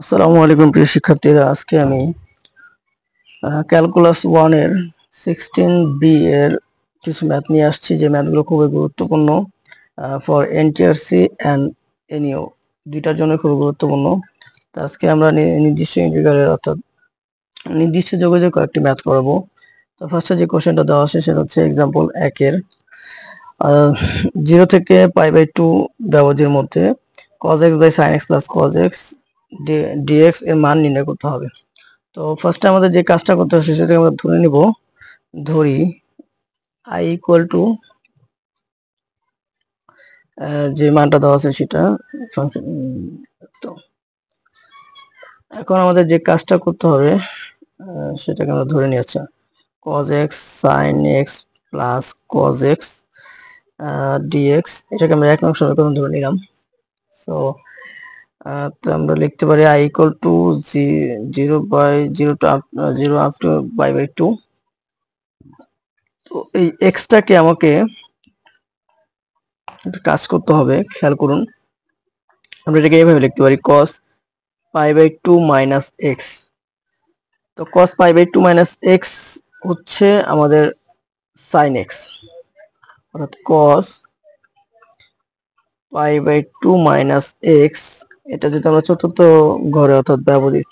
আসসালামু আলাইকুম প্রিয় শিক্ষার্থীরা, আজকে আমি ক্যালকুলাস 1 এর 16B এর কিছু ম্যাথ নিয়ে আসছি, যে ম্যাথগুলো খুবই গুরুত্বপূর্ণ ফর এনটিআরসি অ্যান্ড এনইও দুইটার জন্য খুবই গুরুত্বপূর্ণ। তো আজকে আমরা নির্দিষ্ট ইন্টিগ্রালের অর্থাৎ নির্দিষ্ট যোগাযোগ কয়েকটি ম্যাথ করাবো। তো ফার্স্টে যে কোশ্চেনটা দেওয়া আছে সেটা হচ্ছে এক্সাম্পল 1 এর 0 থেকে π/2 ব্যবধির মধ্যে cos x by sin x plus cos x dx এর মান নির্ণয় করতে হবে। তো ফার্স্টে আমাদের যে কাজটা করতে হবে সেটা আমরা ধরে নিব, ধরি i ইকুয়াল টু যে মানটা দেওয়া আছে সেটা। তো এখন আমাদের যে কাজটা করতে হবে সেটাকে আমরা ধরে নিই। আচ্ছা, cos x sin x plus cos x dx এটাকে আমরা 1 নং সমীকরণ ধরে নিলাম। তো আমরা লিখতে পারি i equal to 0 up to π/2। তো এই x টাকে আমাকে একটা কাজ করতে হবে, খেয়াল করুন। আমরা এটাকে এইভাবে লিখতে পারি cos π/2 মাইনাস এক্স। তো cos π/2 মাইনাস এক্স হচ্ছে আমাদের sin x, অর্থাৎ cos π/2 মাইনাস এক্স। এটা যদি আমরা চতুর্থ ঘরে অর্থাৎ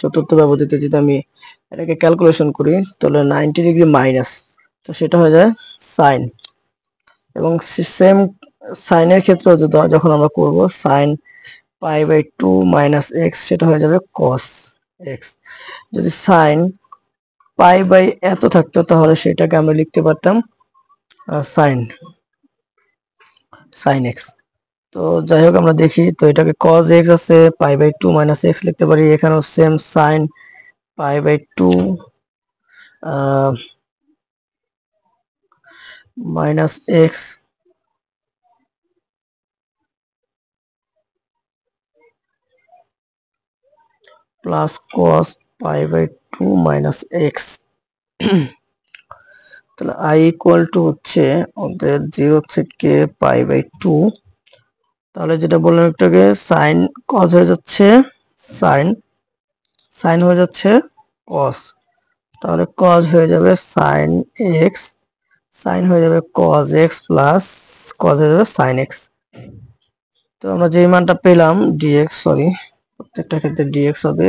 চতুর্থ ব্যবধিতে যদি আমি এটাকে ক্যালকুলেশন করি তাহলে 90 ডিগ্রি মাইনাস, তো সেটা হয়ে যায় সাইন। এবং সেম সাইনের ক্ষেত্রে যখন আমরা করব সাইন π/2 মাইনাস এক্স, সেটা হয়ে যাবে cos x। যদি সাইন এত থাকতো তাহলে সেটাকে আমরা লিখতে পারতাম সাইন এক্স। তো যাই হোক, আমরা দেখি। তো এটাকে cos x আছে, π/2 মাইনাস এক্স লিখতে পারি। এখানেও same sine π/2 minus x plus cos π/2 minus x. তাহলে i ইকুয়াল টু হচ্ছে আমাদের 0 থেকে π/2। তাহলে যেটা বললাম একটাকে, সাইন cos হয়ে যাচ্ছে সাইন, সাইন হয়ে যাচ্ছে cos। তাহলে cos হয়ে যাবে sin x, sin হয়ে যাবে cos x প্লাস cos হয়ে যাবে sin x। তো আমরা যে মানটা পেলাম dx, সরি প্রত্যেকটা ক্ষেত্রে dx হবে,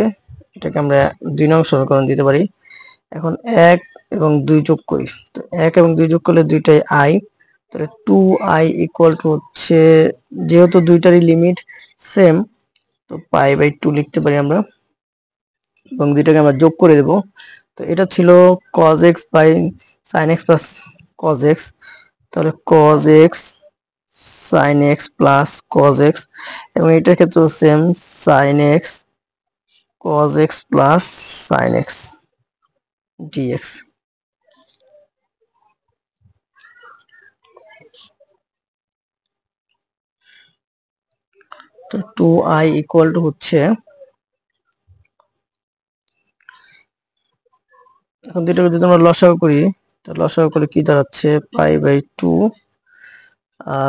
এটাকে আমরা 2 নং সমীকরণ দিতে পারি। এখন 1 এবং 2 যোগ করি। তো 1 এবং 2 যোগ করলে দুইটাই i, তাহলে 2i ইকুয়াল টু হচ্ছে, যেহেতু দুইটারই লিমিট সেম, তো π/2 লিখতে পারি আমরা এবং দুইটাকে আমরা যোগ করে দেব। তো এটা ছিল cos x by sin x plus cos x, তাহলে cos x sin x plus cos x, এবং এটার ক্ষেত্রেও same sin x cos x plus sin x dx। তো 2i ইকুয়াল টু হচ্ছে, এখন দুইটাকে যদি আমরা লসাগু করি, তো লসাগু করলে কি দাঁড়াচ্ছে, π/2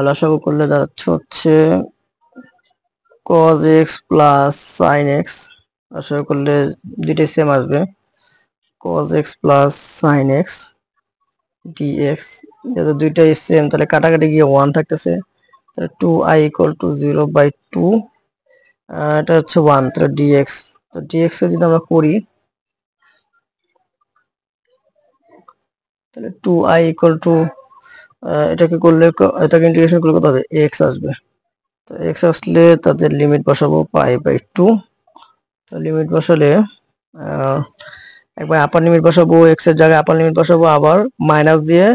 লসাগু করলে দাঁড়াচ্ছে হচ্ছে cos x plus sin x। লসাগু করলে দুইটাই সেম আসবে, cos x plus sin x dx। যেহেতু দুইটাই সেম তাহলে কাটাকাটি গিয়ে 1 থাকতেছে, তাহলে 2i ইকুয়াল টু 0/2, এটা হচ্ছে 1, তাহলে dx। তো dx এ যদি আমরা করি তাহলে 2i ইকুয়াল টু, এটাকে করলে এটাকে ইন্টিগ্রেশন করলে কত হবে, x আসবে। তো x আসলে তাদের লিমিট বসাবো π/2। তো লিমিট বসালে একবার আপার লিমিট বসাবো, x এর জায়গায় আপার লিমিট বসাবো, আবার মাইনাস দিয়ে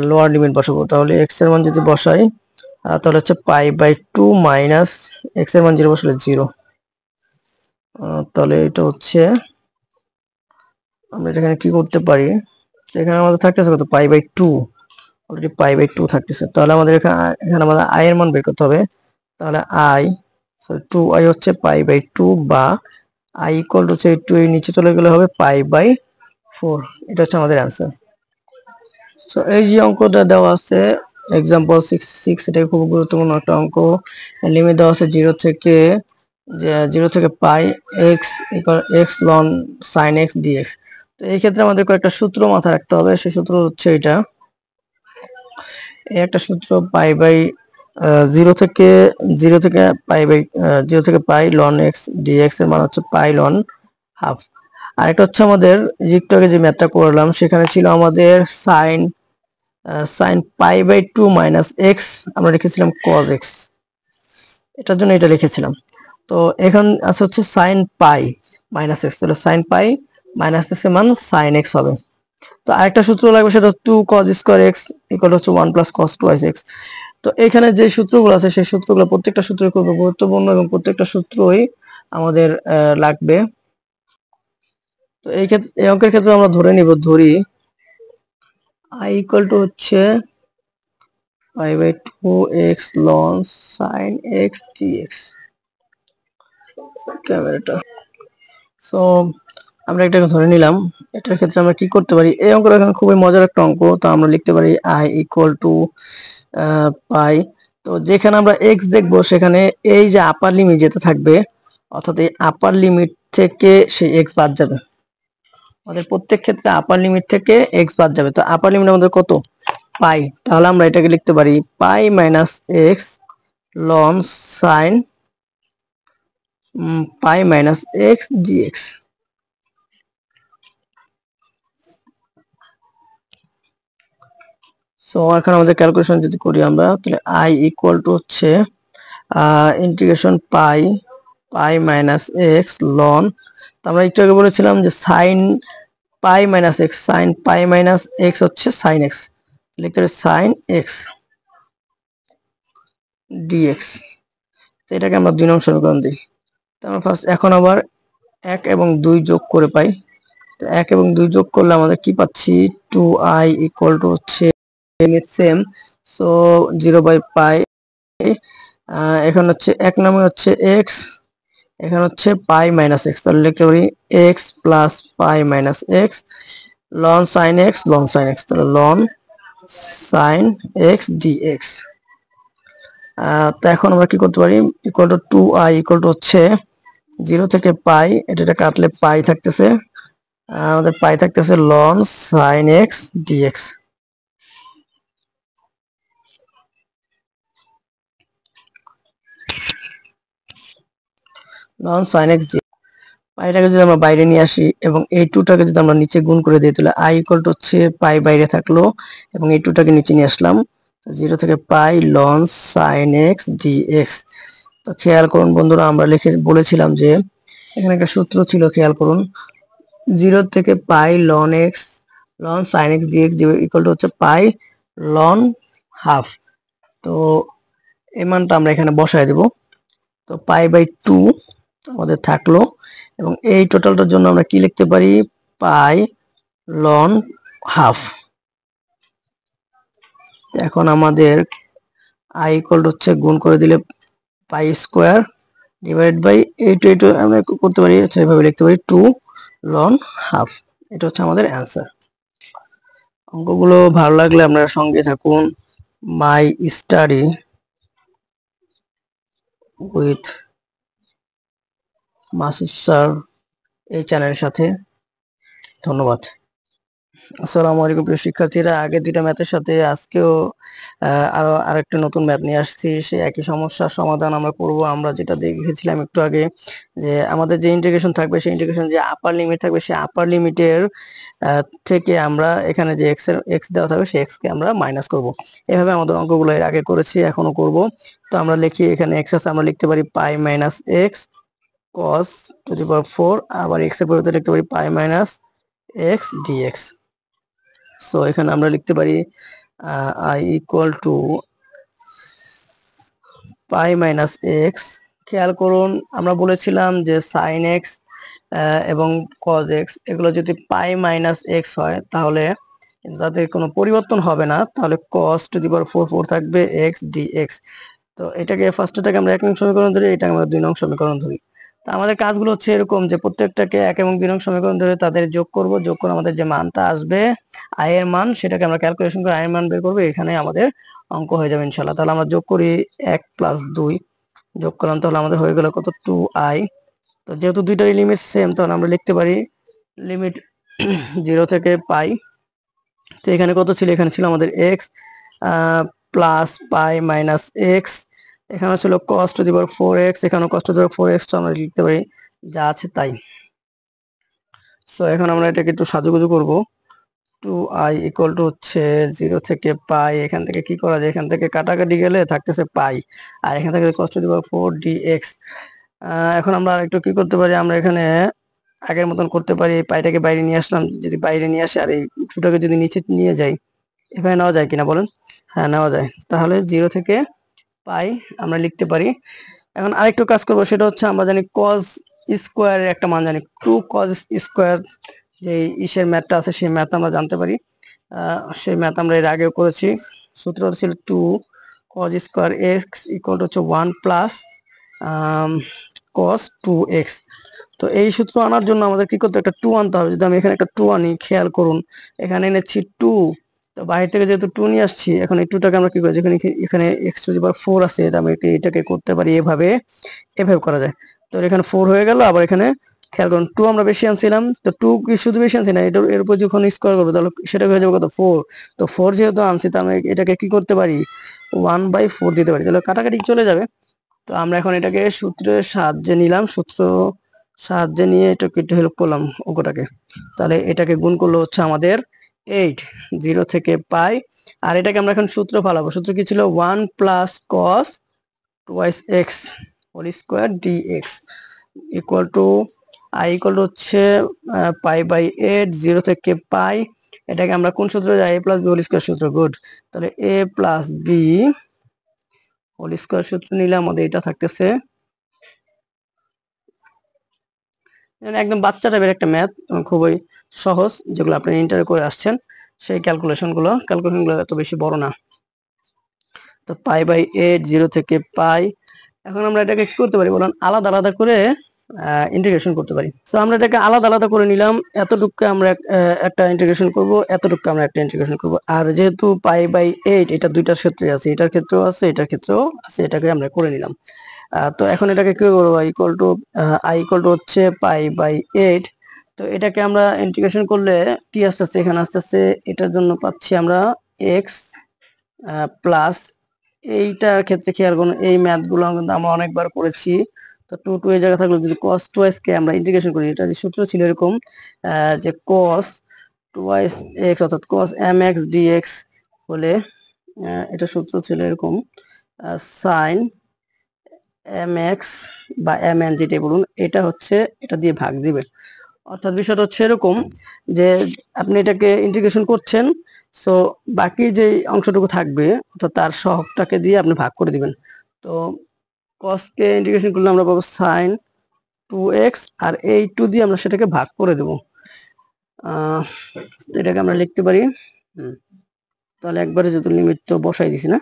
লোয়ার লিমিট বসাবো। তাহলে x এর মান যদি বসাই তাহলে হচ্ছে π/2 মাইনাস x এর মান 0 বসালে 0। তাহলে এটা হচ্ছে, আমরা এখানে কি করতে পারি, এখানে আমাদের থাকতেছে কত, π/2, অলরেডি π/2 থাকতেছে। তাহলে আমাদের এখানে আমাদের i এর মান বের করতে হবে। তাহলে i, সরি 2i হচ্ছে π/2, বা i ইকুয়াল টু হচ্ছে 2 এর নিচে চলে গেলে হবে π/4। এটা হচ্ছে আমাদের অ্যান্সার। সো এই যে অঙ্কটা দেওয়া আছে এক্সাম্পল 6, এটা খুব গুরুত্বপূর্ণ একটা অঙ্ক। লিমিট দেওয়া আছে 0 থেকে যে 0 থেকে pi x equal x ln sine x dx. তো এই ক্ষেত্রে আমাদের কয়েকটা সূত্র মাথায় রাখতে হবে। সেই সূত্র হচ্ছে এটা, এই একটা সূত্র পাই বাই 0 থেকে 0 থেকে পাই বাই 0 থেকে পাই লন এক্স ডিএক্স এর মান হচ্ছে পাই লন হাফ। আর একটা হচ্ছে আমাদের একটু আগে যে ম্যাথটা করলাম সেখানে ছিল আমাদের sine sine pi by 2 minus x, আমরা লিখেছিলাম কজ এক্স, এটার জন্য এটা লিখেছিলাম। তো এখন আছে হচ্ছে সাইন পাই মাইনাস এক্স, তাহলে সাইন পাই মাইনাস এক্স এর মান সাইন এক্স হবে। তো আরেকটা সূত্র লাগবে, সেটা 2 cos স্কয়ার x ইকুয়াল হচ্ছে 1 প্লাস cos টুয়াইস x। তো এখানে যে সূত্রগুলো আছে সেই সূত্রগুলো প্রত্যেকটা সূত্রই খুব গুরুত্বপূর্ণ এবং প্রত্যেকটা সূত্রই আমাদের লাগবে। তো এই ক্ষেত্রে এই অঙ্কের ক্ষেত্রে আমরা ধরি i ইকুয়াল টু হচ্ছে pi by 2x ln sin x dx। ক্যামেরাটা সো আমরা এটাকে ধরে নিলাম। এটার ক্ষেত্রে আমরা কি করতে পারি, এই অঙ্কটা এখানে খুবই মজার একটা অঙ্ক। তো আমরা লিখতে পারি i ইকুয়াল টু পাই। তো যেখানে আমরা x দেখবো সেখানে এই যে আপার লিমিট যেটা থাকবে, অর্থাৎ এই আপার লিমিট থেকে সেই x বাদ যাবে। আমাদের প্রত্যেক ক্ষেত্রে আপার লিমিট থেকে x বাদ যাবে। তো আপার লিমিট আমাদের কত, পাই। তাহলে আমরা এটাকে লিখতে পারি pi minus x ln sine pi minus x dx. So এখন আমাদের ক্যালকুলেশন যদি করি আমরা, তাহলে i ইকুয়াল টু হচ্ছে integration pi pi minus x ln, তো আমরা একটু আগে বলেছিলাম যে sine pi minus x, sine pi minus x হচ্ছে সাইন এক্স, লিখতে হবে সাইন এক্স ডিএক্স। তো এটাকে আমরা 2 নং সমীকরণ দিই। তো আমরা ফার্স্ট এখন আবার 1 এবং 2 যোগ করে পাই। তো 1 এবং 2 যোগ করলে আমাদের কি পাচ্ছি, 2i ইকুয়াল টু হচ্ছে সেম, সো 0 বাই পাই। এখানে হচ্ছে 1 নামে হচ্ছে x, এখানে হচ্ছে পাই মাইনাস এক্স, তাহলে লিখতে পারি এক্স প্লাস পাই minus x ln sine x ln sine x, তাহলে লন সাইন এক্স ডিএক্স। তো এখন আমরা কি করতে পারি, equal to 2i equal to হচ্ছে 0 থেকে পাই, এটা কাটলে পাই থাকতেছে, আমাদের পাই থাকতেছে ln sine x dx. Ln sine x d, পাইটাকে যদি আমরা বাইরে নিয়ে আসি এবং এই টুটাকে যদি আমরা নিচে গুণ করে দিই, তাহলে i ইকুয়াল টু হচ্ছে পাই বাইরে থাকলো এবং এই টুটাকে নিচে নিয়ে আসলাম, 0 থেকে pi loan sine x dx. তো খেয়াল করুন বন্ধুরা, আমরা বলেছিলাম যে এখানে একটা সূত্র ছিল, খেয়াল করুন, 0 থেকে pi ln x ln sine x dx equal to হচ্ছে পাই লন হাফ। তো এই মানটা আমরা এখানে বসায় দেব। তো পাই বাই 2 আমাদের থাকলো এবং এই টোটালটার জন্য আমরা কি লিখতে পারি, পাই লন হাফ। এখন আমাদের i ইকুয়াল হচ্ছে গুণ করে দিলে পাই স্কোয়ার ডিভাইড বাই এইটু আমরা করতে পারি, সেভাবে লিখতে পারি 2 লন হাফ। এটা হচ্ছে আমাদের অ্যান্সার। অঙ্কগুলো ভালো লাগলে আপনারা সঙ্গে থাকুন my study with Masud sir এই চ্যানেলের সাথে। ধন্যবাদ। আসসালামু আলাইকুম প্রিয় শিক্ষার্থীরা, আগে দুইটা ম্যাথের সাথে আজকেও আরো আরেকটা নতুন ম্যাথ নিয়ে আসছি। সেই একই সমস্যার সমাধান আমরা করব। আমরা যেটা দেখেছিলাম একটু আগে, যে আমাদের যে ইন্টিগ্রেশন থাকবে সেই ইন্টিগ্রেশন যে আপার লিমিট থাকবে সেই আপার লিমিটের থেকে আমরা এখানে যে এক্স দেওয়া থাকবে সেই এক্স কে আমরা মাইনাস করব। এভাবে আমাদের অঙ্কগুলো এর আগে করেছি, এখনো করব। তো আমরা লিখি, এখানে এক্স আছে, আমরা লিখতে পারি pi minus x cos to the power 4, আবার এক্স এর পরিবর্তে লিখতে পারি pi minus x dx. So এখানে আমরা লিখতে পারি i equal to pi minus x. খেয়াল করুন, আমরা বলেছিলাম যে সাইন এক্স এবং কজ এক্স এগুলো যদি পাই মাইনাস এক্স হয় তাহলে তাদের কোনো পরিবর্তন হবে না, তাহলে cos টু দি পাওয়ার 4 থাকবে এক্স ডিএক্স। তো এটাকে ফার্স্টটাকে আমরা 1 নং সমীকরণ ধরি, এটাকে আমরা 2 নং সমীকরণ ধরি। তো আমাদের কাজগুলো হচ্ছে এরকম, যে প্রত্যেকটাকে 1 এবং 2 নং সমীকরণ ধরে তাদের যোগ করব, যোগ করে আমাদের যে মানটা আসবে i এর মান, সেটাকে আমরা ক্যালকুলেশন করে i এর মান বের করব। এখানে আমাদের অঙ্ক হয়ে যাবে ইনশাআল্লাহ। তাহলে আমরা যোগ করি 1 প্লাস 2, যোগ করলাম, তাহলে আমাদের হয়ে গেল কত 2i। তো যেহেতু দুইটারই লিমিট সেম, তাহলে আমরা লিখতে পারি লিমিট 0 থেকে পাই। তো এখানে কত ছিল, এখানে ছিল আমাদের x প্লাস পাই মাইনাস এক্স, এখানে ছিল cos to the power 4x, এখানে cos to the power 4x, তো আমরা লিখতে পারি যা আছে তাই। সো এখন আমরা এটাকে একটু সাজুগুজু করবো। 2i ইকুয়াল টু হচ্ছে 0 থেকে পাই, এখান থেকে কি করা যায়, এখান থেকে কাটাকাটি গেলে থাকতেছে পাই, আর এখান থেকে cos to the power 4 dx। এখন আমরা একটু কি করতে পারি, আমরা এখানে আগের মতন করতে পারি, এই পাইটাকে বাইরে নিয়ে আসলাম, যদি বাইরে নিয়ে আসে আর এই টুটাকে যদি নিচে নিয়ে যাই, এভাবে নেওয়া যায় কিনা বলেন? হ্যাঁ, নেওয়া যায়। তাহলে 0 থেকে পাই আমরা লিখতে পারি। এখন আরেকটু কাজ করবো, সেটা হচ্ছে আমরা জানি cos স্কোয়ারের একটা মান জানি, 2 cos স্কোয়ার, যে ইসের ম্যাথটা আছে সেই ম্যাথ আমরা জানতে পারি। সেই ম্যাথ আমরা এর আগেও করেছি। সূত্র ছিল 2 cos square x equal to হচ্ছে 1 প্লাস cos 2x। তো এই সূত্র আনার জন্য আমাদের কি করতে, একটা 2 আনতে হবে। যদি আমি এখানে একটা 2 আনি, খেয়াল করুন এখানে এনেছি 2, তো বাইরে থেকে যেহেতু 2 নিয়ে আসছি, এখন এই 2টাকে আমরা কি করি, যেখানে এখানে x টু দি পাওয়ার 4 আছে, এটা আমি এটাকে করতে পারি এভাবে, এভাবে করা যায়। তো এখানে 4 হয়ে গেল, আবার এখানে খেয়াল করুন 2 আমরা বেশি আনছিলাম, তো 2 কি শুধু বেশি আনছি না, এর উপর যখন স্কোয়ার করবো তাহলে সেটা হয়ে যাবে কত 4। তো 4 যেহেতু আনছি, তো আমি এটাকে কি করতে পারি 1/4 দিতে পারি, তাহলে কাটাকাটি চলে যাবে। তো আমরা এখন এটাকে সূত্রের সাহায্যে নিলাম, সূত্র সাহায্যে নিয়ে এটাকে একটু হেল্প করলাম অঙ্কটাকে। তাহলে এটাকে গুণ করলে হচ্ছে আমাদের 8, 0 থেকে পাই। আর এটাকে আমরা এখন সূত্র ফালাবো। সূত্র কি ছিল, 1 plus cos twice x whole square dx equal to I equal to হচ্ছে পাই বাই 8, 0 থেকে পাই। এটাকে আমরা কোন সূত্রে যাই, এ প্লাস বি হোল স্কোয়ার সূত্র। গুড। তাহলে এ প্লাস বি হোল স্কোয়ার সূত্র নিলে আমাদের এটা থাকতেছে, একদম বাচ্চা টাইপের একটা ম্যাথ, খুবই সহজ, যেগুলো আপনি ইন্টারে করে আসছেন, সেই ক্যালকুলেশনগুলো এত বেশি বড় না। তো পাই বাই 8, 0 থেকে পাই। এখন আমরা এটাকে কি করতে পারি বলুন, আলাদা আলাদা করে ইন্টিগ্রেশন করতে পারি। তো আমরা এটাকে আলাদা আলাদা করে নিলাম, এতটুকু আমরা একটা ইন্টিগ্রেশন করব, এতটুকু আমরা একটা ইন্টিগ্রেশন করব। আর যেহেতু পাই বাই 8 এটা দুইটার ক্ষেত্রে আছে, এটার ক্ষেত্রেও আছে, এটার ক্ষেত্রেও আছে, এটাকে আমরা করে নিলাম। তো এখন এটাকে কি করবো, equal to I equal to হচ্ছে পাই বাই 8। তো এটাকে আমরা ইন্টিগ্রেশন করলে কি আসতেছে, এখানে আসতেছে, এটার জন্য পাচ্ছি আমরা এক্স প্লাস, এইটার ক্ষেত্রে খেয়াল করুন এই ম্যাথ গুলো কিন্তু আমরা অনেকবার করেছি। তো 2 এই জায়গা থাকলে যদি cos 2x কে আমরা ইন্টিগ্রেশন করি, এটা যে সূত্র ছিল এরকম যে cos 2x অর্থাৎ cos mx dx হলে এটা সূত্র ছিল এরকম sin mx বা mn যেটাই বলুন, এটা হচ্ছে এটা দিয়ে ভাগ দিবে। অর্থাৎ বিষয়টা হচ্ছে এরকম যে আপনি এটাকে ইন্টিগ্রেশন করছেন, সো বাকি যে অংশটুকু থাকবে অর্থাৎ তার সহগটাকে দিয়ে আপনি ভাগ করে দিবেন। তো cos কে ইন্টিগ্রেশন করলে আমরা পাবো sin 2x, আর এই 2 দিয়ে আমরা সেটাকে ভাগ করে দেব। এটাকে আমরা লিখতে পারি, তাহলে একবারে যেহেতু লিমিট তো বসাই দিছি না,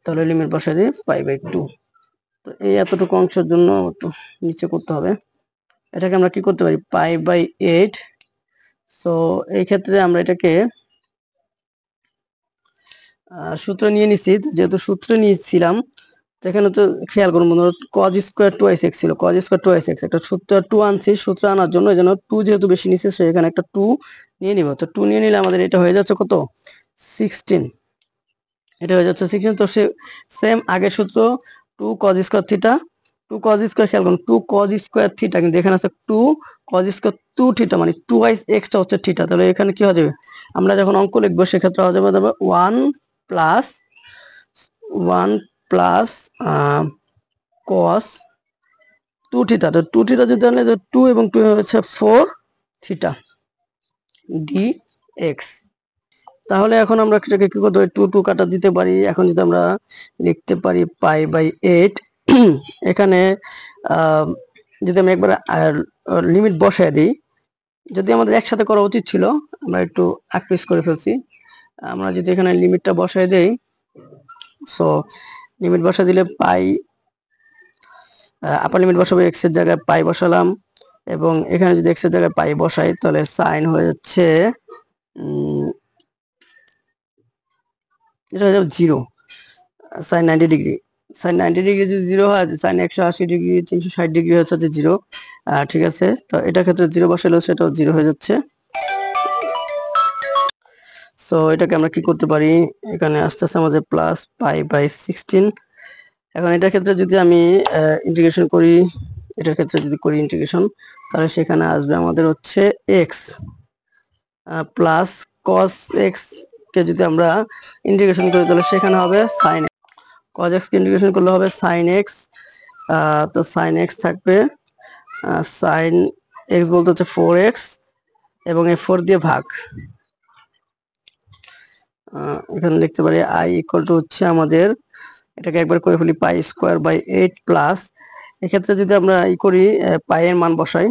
তাহলে লিমিট বসাই দিই পাই বাই 2। তো এই এতটুকু অংশের জন্য একটু নিচে করতে হবে, এটাকে আমরা কি করতে পারি পাই বাই 8। সো এই ক্ষেত্রে আমরা এটাকে সূত্র নিয়ে নিছি, যেহেতু সূত্র নিয়েছিলাম, এখানে তো খেয়াল করুন বন্ধুরা, cos স্কয়ার 2x ছিল, cos স্কয়ার 2x একটা সূত্র 2 আনছি, সূত্র আনার জন্য এই জন্য 2 যেহেতু বেশি নিছে, সো এখানে একটা 2 নিয়ে নিব। তো 2 নিয়ে নিলে আমাদের এটা হয়ে যাচ্ছে কত 16, এটা হয়ে যাচ্ছে 16। তো সেম আগের সূত্র 2 cos square theta, 2 cos square, খেয়াল করুন 2 cos স্কয়ার থিটা, কিন্তু এখানে আছে 2 cos স্কয়ার 2 থিটা, মানে 2 এক্সটা হচ্ছে থিটা। তাহলে এখানে কি হয়ে যাবে, আমরা যখন অঙ্ক লিখবো সেক্ষেত্রে হয়ে যাবে 1 প্লাস 1 প্লাস cos 2 থিটা। তো 2 থিটা যদি আনলে 2 এবং 2 হচ্ছে 4 থিটা dx। তাহলে এখন আমরা এটাকে কি করতে পারি, 2 2 কাটা দিতে পারি। এখন যদি আমরা লিখতে পারি পাই বাই 8, এখানে যদি আমি একবার লিমিট বসায় দিই, যদি আমাদের একসাথে করা উচিত ছিল, আমরা একটু আকপিস করে ফেলছি। আমরা যদি এখানে লিমিটটা বসায় দেই, সো লিমিট বসায় দিলে পাই, আপার লিমিট বসাবো, এক্স এর জায়গায় পাই বসালাম, এবং এখানে যদি এক্স এর জায়গায় পাই বসাই তাহলে সাইন হয়ে যাচ্ছে এটা হয়ে যাবে 0, সাইন 90 ডিগ্রি, সাইন 90 ডিগ্রি যদি 0 হয়, সাইন 180 ডিগ্রি 360 ডিগ্রি হচ্ছে যে 0। ঠিক আছে, তো এটা ক্ষেত্রে 0 বসালেও সেটাও 0 হয়ে যাচ্ছে। সো এটাকে আমরা কি করতে পারি, এখানে আস্তে আস্তে আমাদের প্লাস পাই বাই 16। এখন এটার ক্ষেত্রে যদি আমি ইন্টিগ্রেশন করি, এটার ক্ষেত্রে যদি করি ইন্টিগ্রেশন, তাহলে সেখানে আসবে আমাদের হচ্ছে এক্স প্লাস কস এক্স কে যদি আমরা ইন্টিগ্রেশন করি তাহলে সেখানে হবে সাইন কস এক্স কে ইন্টিগ্রেশন করলে হবে সাইন এক্স। তো সাইন এক্স থাকবে, সাইন এক্স বলতে হচ্ছে 4x এবং এই 4 দিয়ে ভাগ। এখানে লিখতে পারি আই ইকুয়াল টু হচ্ছে আমাদের, এটাকে একবার করে ফেলি, পাই স্কোয়ার বাই 8 প্লাস, এক্ষেত্রে যদি আমরা করি পাই এর মান বসাই,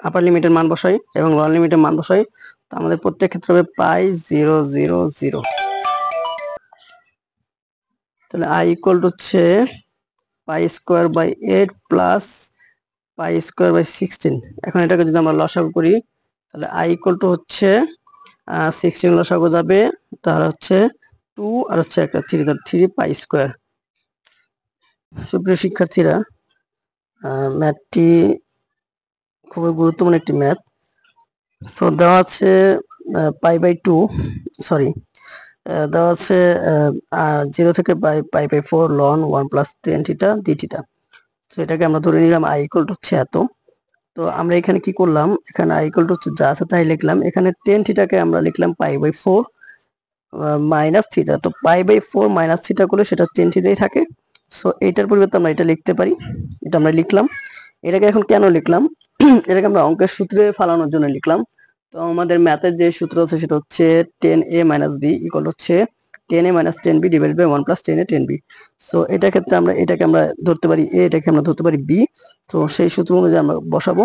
আপার লিমিটের মান বসাই এবং লোয়ার লিমিটের মান বসাই, তো আমাদের প্রত্যেক ক্ষেত্রে হবে পাই 0 0 0। তাহলে আই ইকুয়াল টু হচ্ছে pi square by 8 plus pi square by 16। এখন এটাকে যদি আমরা লসাগু করি তাহলে আই ইকুয়াল টু হচ্ছে 16 লসাগু যাবে, তাহলে হচ্ছে 2 আর হচ্ছে একটা 3, তার 3 পাই স্কোয়ার। সুপ্রিয় শিক্ষার্থীরা, ম্যাথটি খুবই গুরুত্বপূর্ণ একটি ম্যাথ। সো দেওয়া আছে পাই বাই 2, সরি, দেওয়া আছে 0 থেকে pi by 4 ln 1 plus tan theta d theta. তো এটাকে আমরা ধরে নিলাম আই ইকুয়াল টু হচ্ছে এত। তো আমরা এখানে কি করলাম, এখানে আই ইকুয়াল টু হচ্ছে যা আছে তাই লিখলাম, এখানে টেন থিটাকে আমরা লিখলাম পাই বাই 4 মাইনাস থিটা। তো পাই বাই 4 মাইনাস থিটা করলে সেটা টেন থিটাই থাকে। সো এইটার পরিবর্তে আমরা এটা লিখতে পারি, এটা আমরা লিখলাম। এটাকে এখন কেন লিখলাম, এটাকে আমরা অঙ্কের সূত্রে ফালানোর জন্য লিখলাম। তো আমাদের ম্যাথের যে সূত্র আছে সেটা হচ্ছে tan A minus B equal হচ্ছে tan A minus tan B divide by 1 plus tan A tan B. So এটার ক্ষেত্রে আমরা এটাকে আমরা ধরতে পারি এ, এটাকে আমরা ধরতে পারি বি। তো সেই সূত্র অনুযায়ী আমরা বসাবো,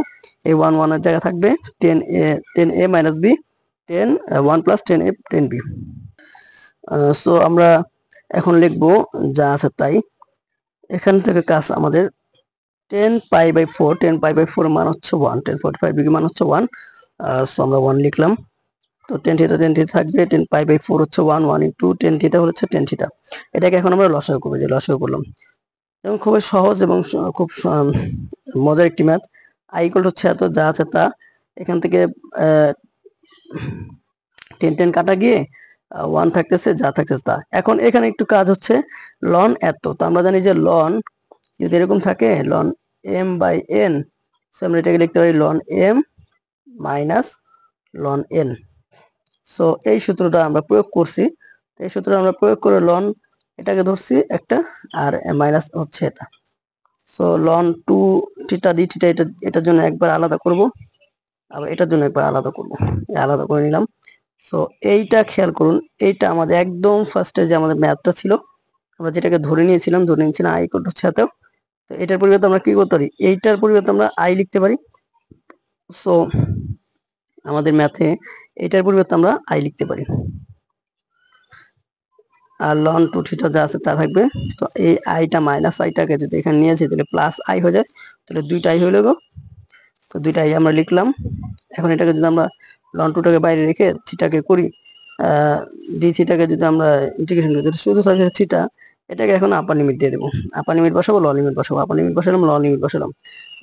এই 1 1 এর জায়গা থাকবে ten A minus B 1 plus tan A tan B. So আমরা এখন লিখবো যা আছে তাই। এখান থেকে কাজ আমাদের 10 পাই বাই 4, 10 পাই বাই 4 মান হচ্ছে 1, 1045 ডিগ্রি মান হচ্ছে 1। সো আমরা 1 লিখলাম। তো 10 থিটা থাকবে, 10 পাই বাই 4 হচ্ছে 1, 1 ইনটু 10 থিটা হচ্ছে 10 থিটা। এটাকে এখন আমরা লসাগু করব, যে লসাগু করলাম, এবং খুবই সহজ এবং খুব মজার একটি ম্যাথ। আই ইকুয়াল হচ্ছে এত, যা আছে তা, এখান থেকে 10 10 কাটা গিয়ে 1 থাকতেছে, যা থাকতেছে তা। এখন এখানে একটু কাজ হচ্ছে লন এত। তো আমরা জানি যে লন যদি এরকম থাকে, ln m by n, so আমরা এটাকে লিখতে পারি ln m minus ln n. So এই সূত্রটা আমরা প্রয়োগ করছি, এই সূত্রটা আমরা প্রয়োগ করে লন এটাকে ধরছি একটা, আর মাইনাস হচ্ছে এটা। So ln 2 theta d theta, এটার জন্য একবার আলাদা করব, আবার এটার জন্য একবার আলাদা করব, আলাদা করে নিলাম। সো এইটা খেয়াল করুন, এইটা আমাদের একদম ফার্স্টে যে আমাদের ম্যাথটা ছিল, আমরা যেটাকে ধরে নিয়েছিলাম আই ইকুয়াল টু হচ্ছে এত। তো এটার পরিবর্তে আমরা কি করতে পারি, এইটার পরিবর্তে আমরা আই লিখতে পারি। সো আমাদের ম্যাথে এটার পরিবর্তে আমরা আই লিখতে পারি, আর লন 2 থিটা যা আছে তা থাকবে। তো এই আইটা মাইনাস আইটাকে যদি এখানে নিয়ে আসি তাহলে প্লাস আই হয়ে যায়, তাহলে দুইটা আই হয়ে গেল। তো দুইটা আই আমরা লিখলাম। এখন এটাকে যদি আমরা লন 2টাকে বাইরে রেখে থিটাকে করি, ডি থিটাকে যদি আমরা ইন্টিগ্রেশন করি তাহলে শুধু থাকে থিটা। এটাকে এখন আপার লিমিট দিয়ে দেবো, আপার লিমিট বসাবো, ল লিমিট বসাবো, আপার লিমিট বসালাম, ল লিমিট বসালাম।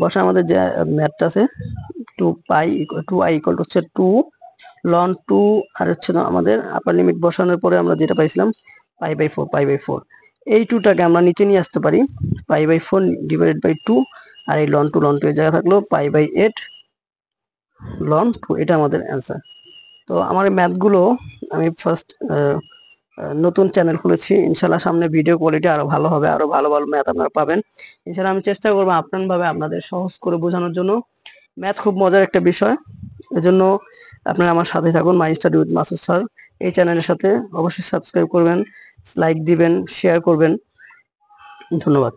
বসা আমাদের যে ম্যাথটা আছে 2 আই ইকুয়াল টু হচ্ছে 2 লন 2, আর হচ্ছে না আমাদের আপার লিমিট বসানোর পরে আমরা যেটা পাইছিলাম পাই বাই 4, পাই বাই 4। এই 2টাকে আমরা নিচে নিয়ে আসতে পারি, পাই বাই 4 ডিভাইডেড বাই 2, আর এই লন 2 এর জায়গা থাকলো পাই বাই 8 লন 2। এটা আমাদের অ্যান্সার। তো আমার এই ম্যাথগুলো আমি ফার্স্ট নতুন চ্যানেল খুলেছি, ইনশাল্লাহ সামনে ভিডিও কোয়ালিটি আরো ভালো হবে, আরো ভালো ভালো ম্যাথ আপনারা পাবেন ইনশাল্লাহ। আমি চেষ্টা করবো আপনারভাবে আপনাদের সহজ করে বোঝানোর জন্য। ম্যাথ খুব মজার একটা বিষয়, এজন্য আপনারা আমার সাথে থাকুন, my study with Masud sir এই চ্যানেলের সাথে অবশ্যই সাবস্ক্রাইব করবেন, লাইক দিবেন, শেয়ার করবেন। ধন্যবাদ।